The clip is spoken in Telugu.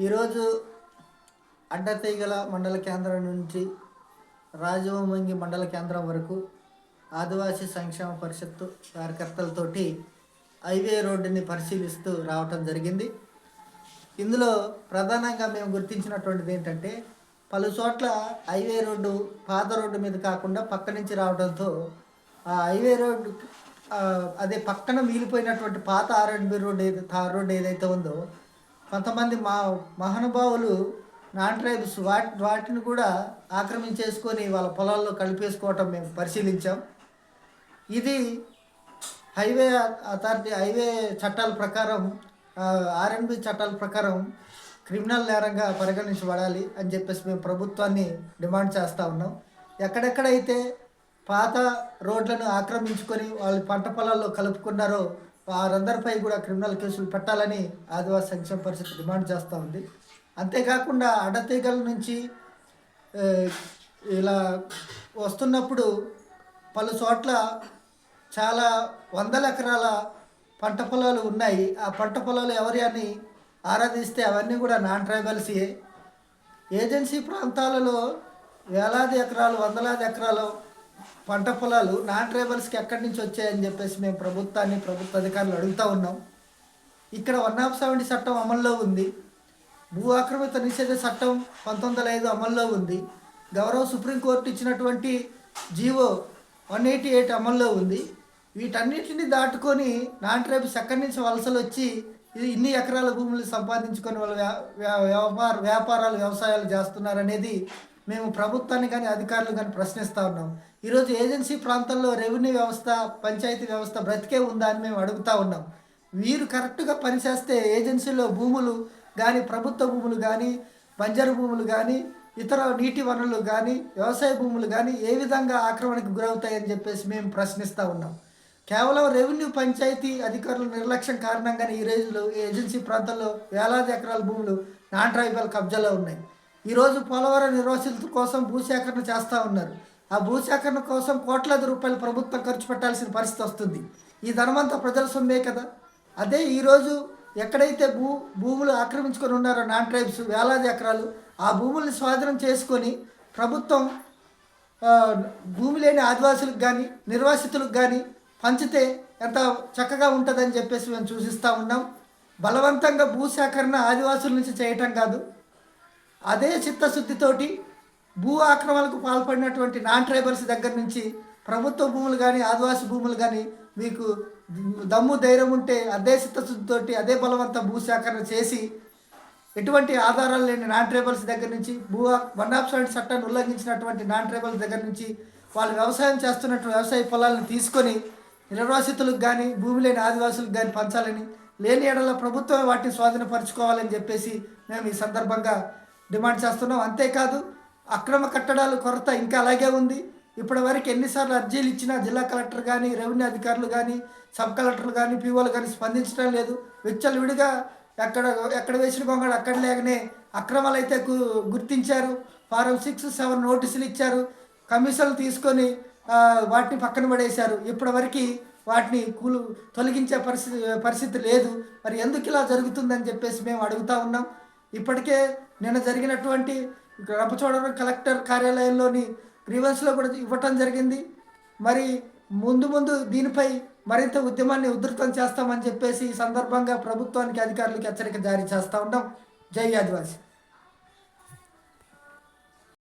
ఈరోజు అడ్డతీగల మండల కేంద్రం నుంచి రాజవొమ్మంగి మండల కేంద్రం వరకు ఆదివాసీ సంక్షేమ పరిషత్తు కార్యకర్తలతోటి హైవే రోడ్డుని పరిశీలిస్తూ రావటం జరిగింది. ఇందులో ప్రధానంగా మేము గుర్తించినటువంటిది ఏంటంటే, పలు చోట్ల హైవే రోడ్డు పాత రోడ్డు మీద కాకుండా పక్క నుంచి రావడంతో ఆ హైవే రోడ్డు అదే పక్కన మిగిలిపోయినటువంటి పాత రోడ్డు ఏదైతే ఉందో, కొంతమంది మహానుభావులు నాన్ ట్రైబ్స్ వాటిని కూడా ఆక్రమించేసుకొని వాళ్ళ పొలాల్లో కలిపేసుకోవటం మేము పరిశీలించాం. ఇది హైవే అథారిటీ హైవే చట్టాల ప్రకారం ఆర్ఎన్బి చట్టాల ప్రకారం క్రిమినల్ నేరంగా పరిగణించబడాలి అని చెప్పేసి మేము ప్రభుత్వాన్ని డిమాండ్ చేస్తూ ఉన్నాం. ఎక్కడెక్కడైతే పాత రోడ్లను ఆక్రమించుకొని వాళ్ళు పంట పొలాల్లో కలుపుకున్నారో వారందరిపై కూడా క్రిమినల్ కేసులు పెట్టాలని ఆదివాసీ సంక్షేమ పరిషత్ డిమాండ్ చేస్తూ ఉంది. అంతేకాకుండా అడ్డతీగల నుంచి ఇలా వస్తున్నప్పుడు పలు చోట్ల చాలా వందల ఎకరాల పంట పొలాలు ఉన్నాయి. ఆ పంట పొలాలు ఎవరి అని ఆరాధిస్తే అవన్నీ కూడా నాన్ ట్రైబల్సే. ఏజెన్సీ ప్రాంతాలలో వేలాది ఎకరాలు వందలాది ఎకరాలు పంట పొలాలు నాన్ ట్రైబల్స్కి ఎక్కడి నుంచి వచ్చాయని చెప్పేసి మేము ప్రభుత్వ అధికారులు అడుగుతూ ఉన్నాం. ఇక్కడ 170 చట్టం అమల్లో ఉంది. భూ ఆక్రమిత నిషేధ చట్టం 1905 అమల్లో ఉంది. గౌరవ సుప్రీంకోర్టు ఇచ్చినటువంటి జీవో 188 అమల్లో ఉంది. వీటన్నిటిని దాటుకొని నాన్ ట్రైబ్స్ ఎక్కడి నుంచి వలసలు వచ్చి ఇన్ని ఎకరాల భూములు సంపాదించుకొని వాళ్ళు వ్యాపారాలు వ్యవసాయాలు చేస్తున్నారనేది మేము ప్రభుత్వాన్ని కానీ అధికారులు కానీ ప్రశ్నిస్తూ ఉన్నాం. ఈరోజు ఏజెన్సీ ప్రాంతంలో రెవెన్యూ వ్యవస్థ పంచాయతీ వ్యవస్థ బ్రతికే ఉందా అని మేము అడుగుతూ ఉన్నాం. వీరు కరెక్ట్గా పనిచేస్తే ఏజెన్సీలో భూములు కానీ ప్రభుత్వ భూములు కానీ బంజరు భూములు కానీ ఇతర నీటి వనరులు కానీ వ్యవసాయ భూములు కానీ ఏ విధంగా ఆక్రమణకు గురవుతాయని చెప్పేసి మేము ప్రశ్నిస్తూ ఉన్నాం. కేవలం రెవెన్యూ పంచాయతీ అధికారుల నిర్లక్ష్యం కారణంగానే ఈ రోజులో ఏజెన్సీ ప్రాంతాల్లో వేలాది ఎకరాల భూములు నాన్ ట్రైబల్ కబ్జాలో ఉన్నాయి. ఈరోజు పోలవరం నిర్వాసితుల కోసం భూసేకరణ చేస్తూ ఉన్నారు. ఆ భూసేకరణ కోసం కోట్లాది రూపాయలు ప్రభుత్వం ఖర్చు పెట్టాల్సిన పరిస్థితి వస్తుంది. ఈ ధనమంతా ప్రజల సొమ్మే కదా. అదే ఈరోజు ఎక్కడైతే భూములు ఆక్రమించుకొని ఉన్నారో నాన్ ట్రైబ్స్ వేలాది ఎకరాలు, ఆ భూముల్ని స్వాధీనం చేసుకొని ప్రభుత్వం భూమి లేని ఆదివాసులకు కానీ నిర్వాసితులకు కానీ పంచితే ఎంత చక్కగా ఉంటుందని చెప్పేసి మేము సూచిస్తూ ఉన్నాం. బలవంతంగా భూసేకరణ ఆదివాసుల నుంచి చేయటం కాదు, అదే చిత్తశుద్ధితోటి భూ ఆక్రమణకు పాల్పడినటువంటి నాన్ ట్రైబల్స్ దగ్గర నుంచి ప్రభుత్వ భూములు కానీ ఆదివాసీ భూములు కానీ మీకు దమ్ము ధైర్యం ఉంటే అదే చిత్తశుద్ధితోటి అదే బలవంత భూసేకరణ చేసి ఎటువంటి ఆధారాలు లేని నాన్ ట్రైబల్స్ దగ్గర నుంచి 107 చట్టాన్ని ఉల్లంఘించినటువంటి నాన్ ట్రైబల్స్ దగ్గర నుంచి వాళ్ళు వ్యవసాయం చేస్తున్నట్టు వ్యవసాయ పొలాలను తీసుకొని నిర్వాసితులకు కానీ భూమి లేని ఆదివాసులకు కానీ పంచాలని, లేని ఏడల ప్రభుత్వం వాటిని స్వాధీనపరచుకోవాలని చెప్పేసి మేము ఈ సందర్భంగా డిమాండ్ చేస్తున్నాం. అంతేకాదు అక్రమ కట్టడాల కొరత ఇంకా అలాగే ఉంది. ఇప్పటి వరకు ఎన్నిసార్లు అర్జీలు ఇచ్చినా జిల్లా కలెక్టర్ కానీ రెవెన్యూ అధికారులు కానీ సబ్ కలెక్టర్లు కానీ పీఓలు కానీ స్పందించడం లేదు. విచ్చలవిడిగా ఎక్కడ వేసిన గొంగడు అక్కడ లేకనే అక్రమాలు అయితే గుర్తించారు. ఫారం 6, 7 నోటీసులు ఇచ్చారు. కమిషన్లు తీసుకొని వాటిని పక్కన పడేశారు. ఇప్పటివరకు వాటిని తొలగించే పరిస్థితి లేదు. మరి ఎందుకు ఇలా జరుగుతుందని చెప్పేసి మేము అడుగుతూ ఉన్నాం. ఇప్పటికే నిన్న జరిగినటువంటి రంపచోడవరం కలెక్టర్ కార్యాలయంలోని గ్రీవెన్స్లో కూడా ఇవ్వటం జరిగింది. మరి ముందు దీనిపై మరింత ఉద్యమాన్ని ఉధృతం చేస్తామని చెప్పేసి ఈ సందర్భంగా ప్రభుత్వానికి అధికారులకు హెచ్చరిక జారీ చేస్తూ ఉన్నాం. జై ఆదివాసీ.